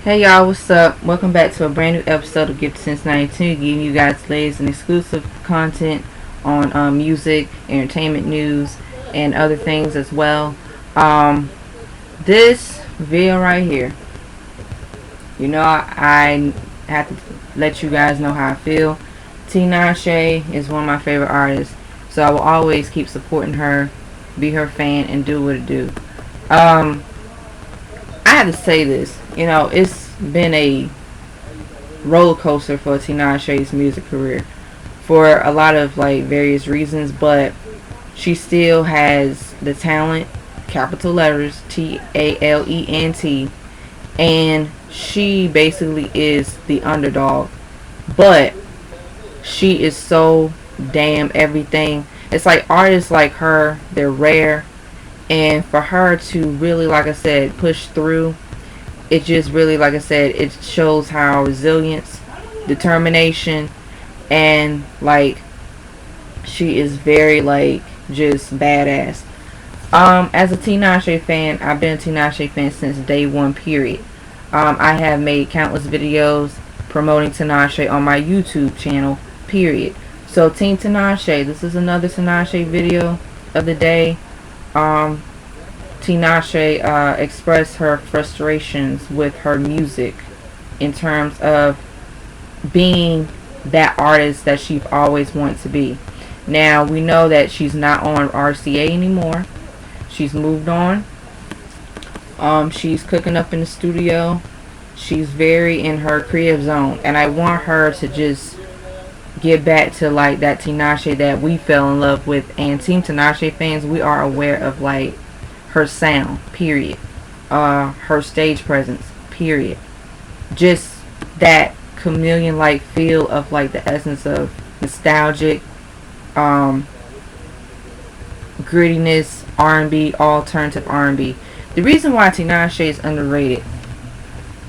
Hey y'all, what's up? Welcome back to a brand new episode of Gift Since 92, giving you guys latest and exclusive content on music, entertainment news, and other things as well. Um, this video right here, I have to let you guys know how I feel. Tinashe is one of my favorite artists, so I will always keep supporting her, be her fan, and do what it do. Um, I have to say this, it's been a roller coaster for Tinashe's music career for a lot of like various reasons, but she still has the talent, capital letters Talent, and she basically is the underdog. But she is so damn everything. It's like artists like her, they're rare, and for her to really, like I said, push through, it just really, like I said, it shows how resilience, determination, and like she is very like just badass. As a Tinashe fan, I've been a Tinashe fan since day one. Period. I have made countless videos promoting Tinashe on my YouTube channel. Period. So Team Tinashe, this is another Tinashe video of the day. Um, Tinashe expressed her frustrations with her music in terms of being that artist that she's always wanted to be. Now we know that she's not on RCA anymore. She's moved on. She's cooking up in the studio. She's very in her creative zone, and I want her to just get back to like that Tinashe that we fell in love with. And Team Tinashe fans, we are aware of like her sound. Period. Her stage presence. Period. Just that chameleon like feel of like the essence of nostalgic, um, grittiness, R&B, alternative R&B. The reason why Tinashe is underrated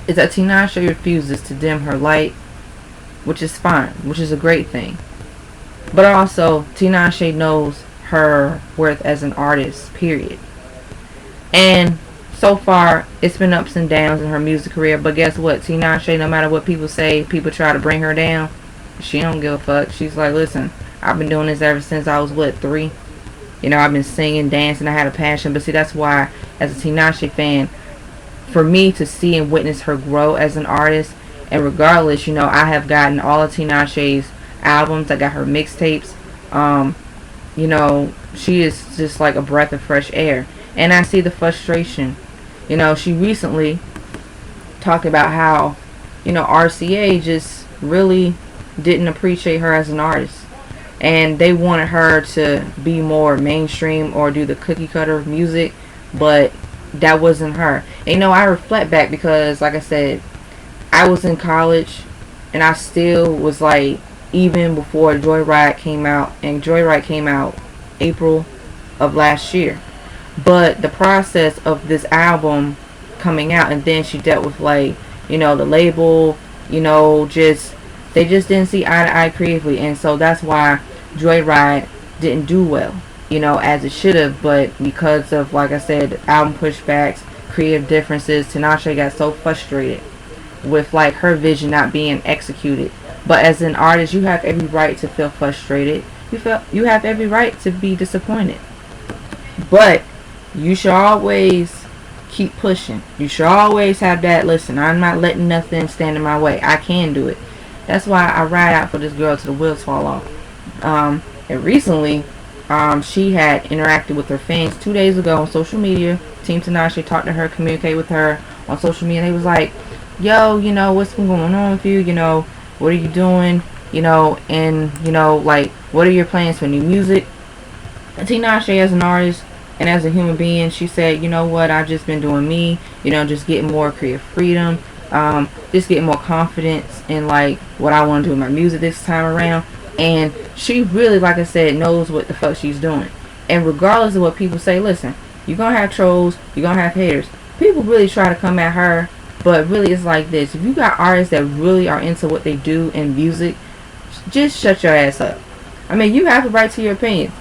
is that Tinashe refuses to dim her light, which is fine, which is a great thing. But also, Tinashe knows her worth as an artist, period. And so far, it's been ups and downs in her music career. But guess what? Tinashe, no matter what people say, people try to bring her down, she don't give a fuck. She's like, listen, I've been doing this ever since I was, what, 3? I've been singing, dancing, I had a passion. But see, that's why, as a Tinashe fan, for me to see and witness her grow as an artist, and regardless, I have gotten all of Tinashe's albums. I got her mixtapes. She is just like a breath of fresh air. And I see the frustration. She recently talked about how, RCA just really didn't appreciate her as an artist. And they wanted her to be more mainstream or do the cookie cutter music, but that wasn't her. And I reflect back because, like I said, I was in college and I still was like, even before Joyride came out, and Joyride came out April of last year. But the process of this album coming out, and then she dealt with like, the label, just they just didn't see eye to eye creatively, and so that's why Joyride didn't do well, as it should have. But because of, like I said, album pushbacks, creative differences, Tinashe got so frustrated with like her vision not being executed. But as an artist, you have every right to feel frustrated. You have every right to be disappointed. But you should always keep pushing. You should always have that, listen, I'm not letting nothing stand in my way. I can do it. That's why I ride out for this girl till the wheels fall off. And recently, she had interacted with her fans 2 days ago on social media. Team Tinashe talked to her, communicate with her on social media. They was like, yo, what's been going on with you? What are you doing? And, like, what are your plans for new music? Tinashe, as an artist and as a human being, she said, what, I've just been doing me, just getting more creative freedom, just getting more confidence in like what I want to do with my music this time around. And she really, like I said, knows what the fuck she's doing. And regardless of what people say, listen, you're gonna have trolls, you're gonna have haters. People really try to come at her, but really it's like this: if you got artists that really are into what they do in music, just shut your ass up. I mean, you have the right to your opinion.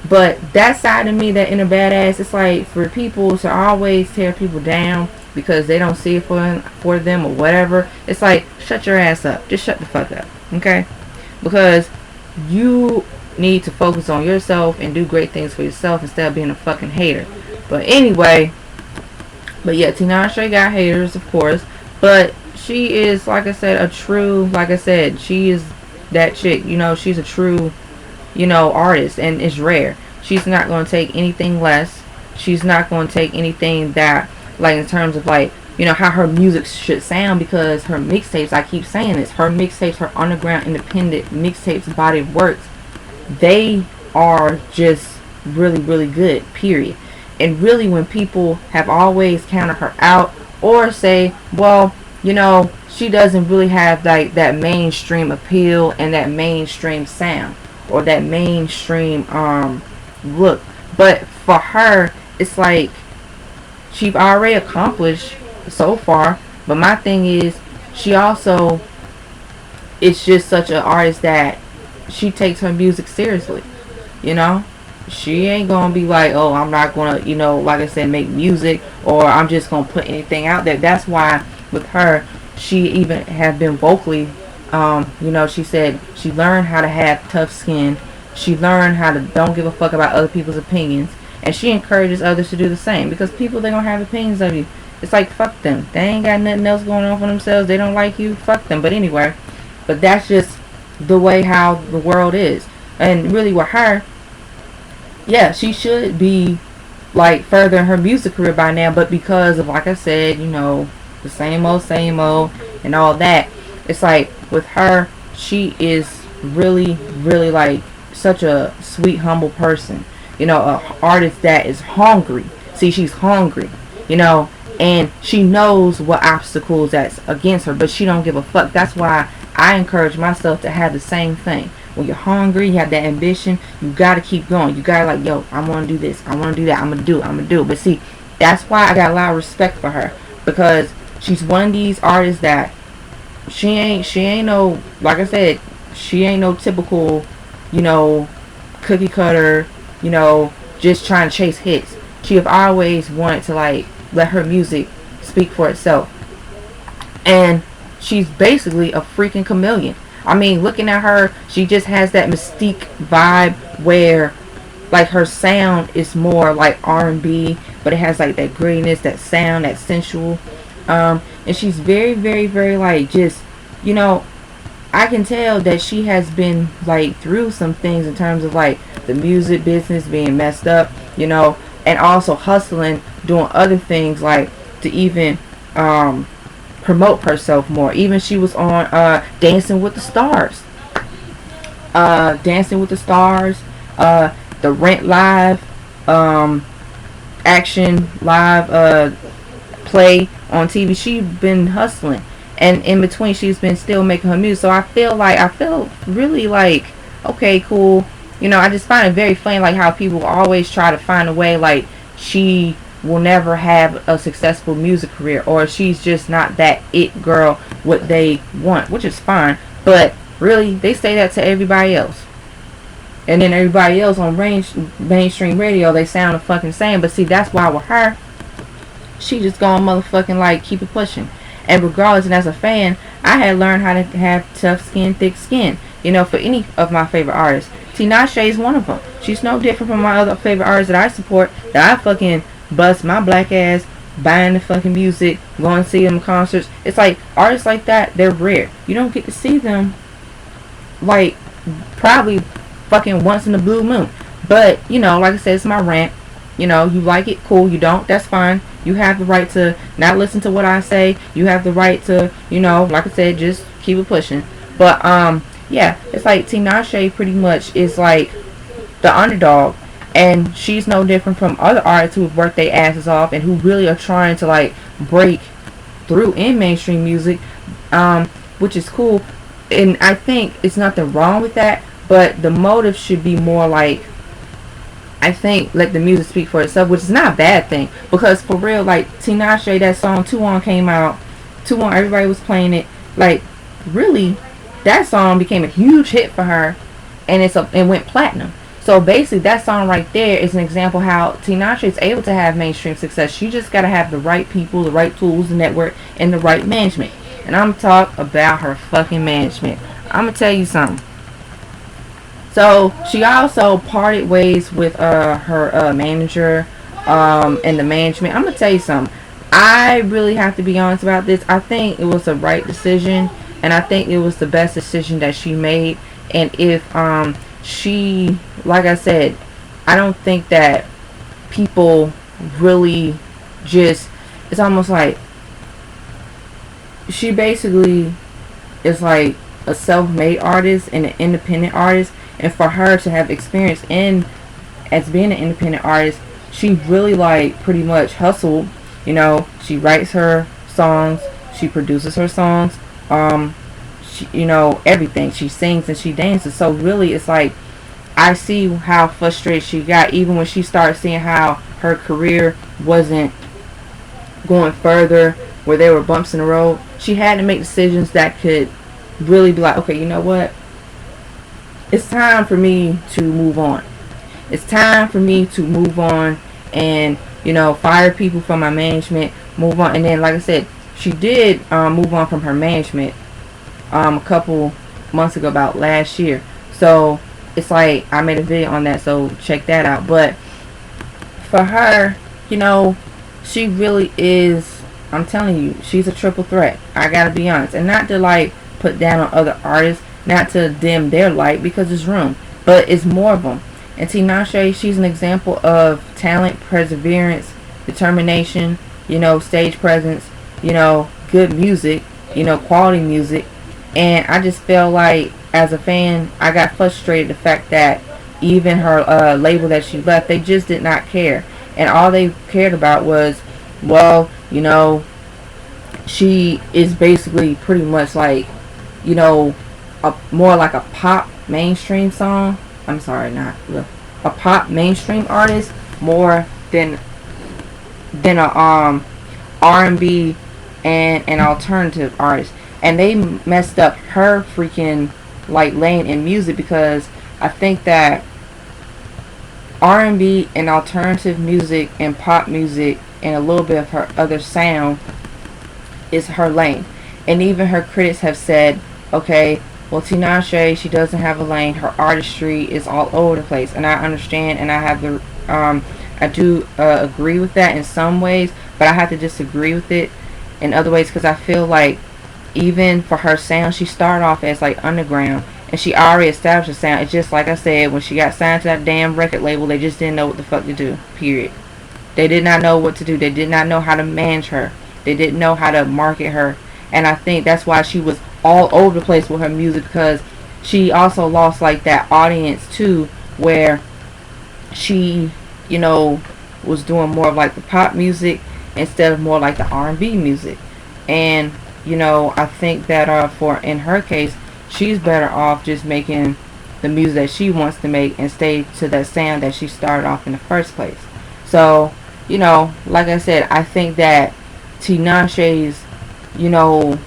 But that side of me, that inner badass, it's like for people to always tear people down, because they don't see it for them or whatever. It's like, shut your ass up. Just shut the fuck up, okay? Because you need to focus on yourself and do great things for yourself instead of being a fucking hater. But anyway, but yeah, Tinashe got haters, of course, but she is, like I said, a true, like I said, she is that chick, you know, she's a true, you know, artist, and it's rare. She's not going to take anything less. She's not going to take anything that, like, in terms of, like, you know, how her music should sound, because her mixtapes, I keep saying this, her mixtapes, her underground independent mixtapes, body of works, they are just really, really good, period. And really, when people have always counted her out or say, well, you know, she doesn't really have like that mainstream appeal and that mainstream sound or that mainstream look, but for her, it's like she's already accomplished so far. But my thing is, she also is just such an artist that she takes her music seriously, you know. She ain't gonna be like, oh, I'm not gonna, you know, like I said, make music, or I'm just gonna put anything out there. That's why with her, she even have been vocally, you know, she said she learned how to have tough skin. She learned how to don't give a fuck about other people's opinions, and she encourages others to do the same, because people, they're gonna have opinions of you. It's like, fuck them. They ain't got nothing else going on for themselves. They don't like you. Fuck them. But anyway, but that's just the way how the world is. And really with her, yeah, she should be like further in her music career by now, but because of, like I said, you know, the same old and all that, it's like with her, she is really, really like such a sweet, humble person, you know, a artist that is hungry. See, she's hungry, you know, and she knows what obstacles that's against her, but she don't give a fuck. That's why I encourage myself to have the same thing. When you're hungry, you have that ambition, you gotta keep going. You gotta like, yo, I wanna do this, I wanna do that, I'm gonna do it. But see, that's why I got a lot of respect for her, because she's one of these artists that she ain't no, like I said, she ain't no typical, you know, cookie cutter, you know, just trying to chase hits. She have always wanted to like let her music speak for itself. And she's basically a freaking chameleon. I mean, looking at her, she just has that mystique vibe where like her sound is more like R&B, but it has like that grittiness, that sound, that sensual. And she's very, very, very like just, you know, I can tell that she has been like through some things in terms of like the music business being messed up, you know, and also hustling, doing other things like to even promote herself more. Even she was on Dancing with the Stars. The Rent Live action live play on TV. She's been hustling, and in between she's been still making her music. So I feel really like, okay, cool. You know, I just find it very funny like how people always try to find a way like she will never have a successful music career, or she's just not that it girl what they want, which is fine, but really they say that to everybody else, and then everybody else on mainstream radio, they sound the fucking same. But see, that's why with her, she just gonna motherfucking like keep it pushing. And regardless, and as a fan, I had learned how to have tough skin, thick skin, you know, for any of my favorite artists. Tinashe is one of them. She's no different from my other favorite artists that I support, that I fucking bust my black ass buying the fucking music, going to see them concerts. It's like artists like that, they're rare. You don't get to see them like probably fucking once in the blue moon. But you know, like I said, it's my rant. You know, you like it, cool. You don't, that's fine. You have the right to not listen to what I say. You have the right to, you know, like I said, just keep it pushing. But yeah, it's like Tinashe pretty much is like the underdog. And she's no different from other artists who have worked their asses off and who really are trying to like break through in mainstream music, which is cool. And I think it's nothing wrong with that, but the motive should be more like, I think, let the music speak for itself, which is not a bad thing. Because for real, like Tinashe, that song 2-1 came out, 2-1, everybody was playing it. Like really, that song became a huge hit for her, and it went platinum. So basically, that song right there is an example how Tinashe is able to have mainstream success. She just got to have the right people, the right tools, the network, and the right management. And I'm talking about her fucking management. I'm gonna tell you something. So she also parted ways with her manager and the management. I'm gonna tell you something. I really have to be honest about this. I think it was the right decision, and I think it was the best decision that she made. And if she, like I said, I don't think that people really just. It's almost like she basically is like a self-made artist and an independent artist, and for her to have experience in as being an independent artist, she really like pretty much hustled. You know, she writes her songs, she produces her songs, she, you know, everything. She sings and she dances. So really, it's like I see how frustrated she got, even when she started seeing how her career wasn't going further, where there were bumps in the road. She had to make decisions that could really be like, okay, you know what? It's time for me to move on. It's time for me to move on and, you know, fire people from my management, move on. And then, like I said, she did move on from her management a couple months ago, about last year. So it's like I made a video on that, so check that out. But for her, you know, she really is, I'm telling you, she's a triple threat. I gotta be honest. And not to like put down on other artists, not to dim their light, because there's room, but it's more of them. And Tinashe, she's an example of talent, perseverance, determination, you know, stage presence, you know, good music, you know, quality music. And I just feel like, as a fan, I got frustrated the fact that even her label that she left, they just did not care. And all they cared about was, well, you know, she is basically pretty much like, you know, more like a pop mainstream song. I'm sorry, not a pop mainstream artist more than a R&B and an alternative artist. And they messed up her freaking like lane in music, because I think that R&B and alternative music and pop music and a little bit of her other sound is her lane. And even her critics have said, okay, well, Tinashe, she doesn't have a lane. Her artistry is all over the place, and I understand, and I have the, I do agree with that in some ways, but I have to disagree with it in other ways, because I feel like even for her sound, she started off as like underground, and she already established a sound. It's just like I said, when she got signed to that damn record label, they just didn't know what the fuck to do. Period. They did not know what to do. They did not know how to manage her. They didn't know how to market her, and I think that's why she was all over the place with her music, because she also lost like that audience too, where she, you know, was doing more of like the pop music instead of more like the R&B music. And you know, I think that for in her case, she's better off just making the music that she wants to make and stay to that sound that she started off in the first place. So, you know, like I said, I think that Tinashe's, you know,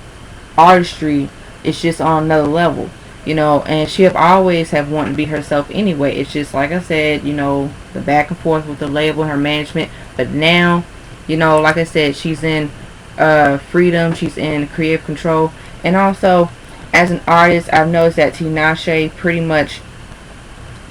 artistry is just on another level, you know, and she have always have wanted to be herself anyway. It's just like I said, you know, the back and forth with the label, her management. But now, you know, like I said, she's in freedom, she's in creative control. And also, as an artist, I've noticed that Tinashe pretty much,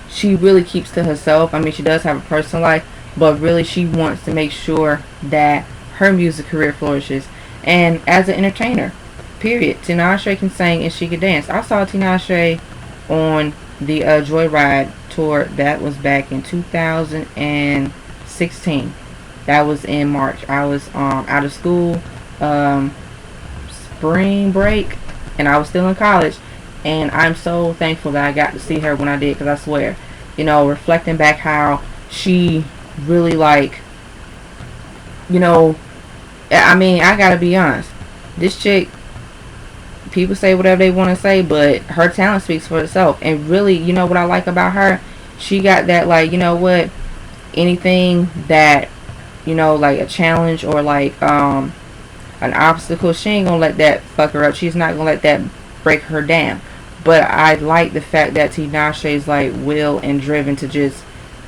she really keeps to herself. I mean, she does have a personal life, but really she wants to make sure that her music career flourishes. And as an entertainer, period, Tinashe can sing and she can dance. I saw Tinashe on the Joyride tour. That was back in 2016. That was in March. I was out of school, spring break, and I was still in college. And I'm so thankful that I got to see her when I did, because I swear, you know, reflecting back how she really like, you know, I mean, I gotta be honest, this chick, people say whatever they want to say, but her talent speaks for itself. And really, you know what I like about her, she got that, like, you know what, anything that, you know, like a challenge or like an obstacle, she ain't gonna let that fuck her up. She's not gonna let that break her down. But I like the fact that Tinashe is like will and driven to just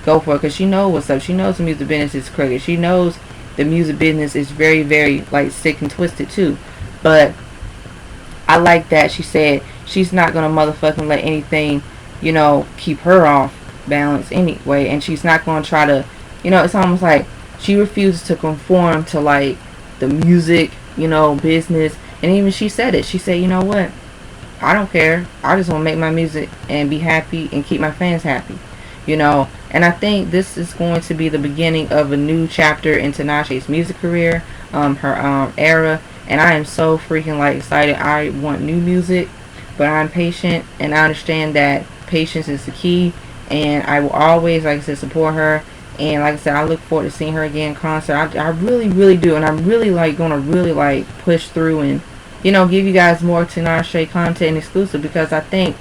go for it, because she knows what's up. She knows the music business is crooked. She knows the music business is very, very like sick and twisted too. But I like that she said she's not gonna motherfucking let anything, keep her off balance anyway, and she's not gonna try to, it's almost like she refuses to conform to like the music, business. And even she said it. She said, you know what? I don't care. I just want to make my music and be happy and keep my fans happy, And I think this is going to be the beginning of a new chapter in Tinashe's music career, her era. And I am so freaking like excited. I want new music, but I'm patient, and I understand that patience is the key. And I will always, like I said, support her. And like I said, I look forward to seeing her again in concert. I really, really do, and I'm really like gonna really like push through and give you guys more Tinashe content exclusive, because I think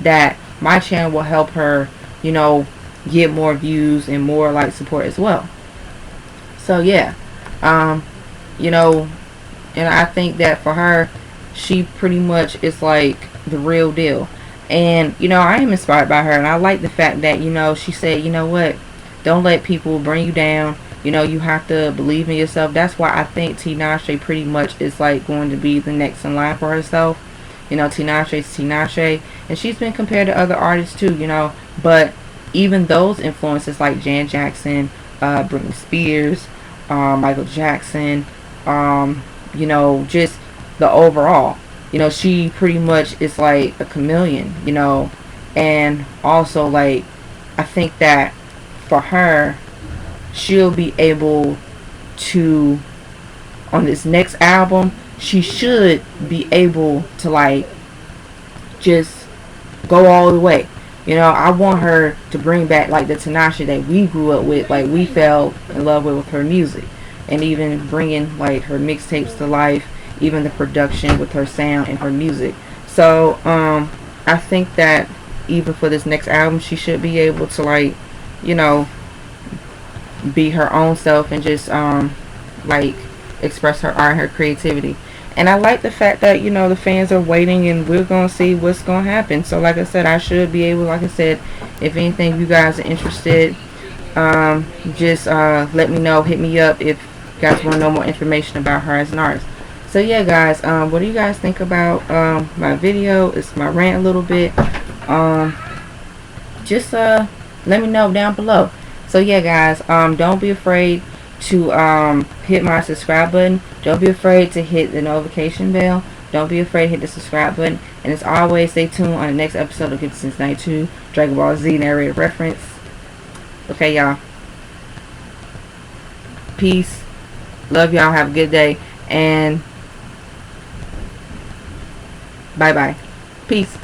that my channel will help her, get more views and more like support as well. So yeah, you know, and I think that for her, she pretty much is like the real deal. And I am inspired by her, and I like the fact that she said, you know what, don't let people bring you down. You have to believe in yourself. That's why I think Tinashe pretty much is like going to be the next in line for herself. Tinashe's Tinashe, and she's been compared to other artists too. But even those influences like Janet Jackson, Britney Spears, Michael Jackson, just the overall. She pretty much is like a chameleon. And also like I think that for her, she'll be able to, on this next album, she should be able to like just go all the way. I want her to bring back like the Tinashe that we grew up with, like we fell in love with her music, and even bringing like her mixtapes to life, even the production with her sound and her music. So I think that even for this next album, she should be able to like be her own self and just like express her art and her creativity. And I like the fact that the fans are waiting, and we're gonna see what's gonna happen. So like I said, I should be able, like I said, if anything you guys are interested, just let me know, hit me up if you guys want to know more information about her as an artist. So yeah guys, what do you guys think about my video? It's my rant a little bit. Just let me know down below. So yeah guys, don't be afraid to hit my subscribe button. Don't be afraid to hit the notification bell. Don't be afraid to hit the subscribe button. And as always, stay tuned on the next episode of Get Since 92 Dragon Ball Z narrated reference. Okay y'all, peace, love y'all, have a good day, and bye bye, peace.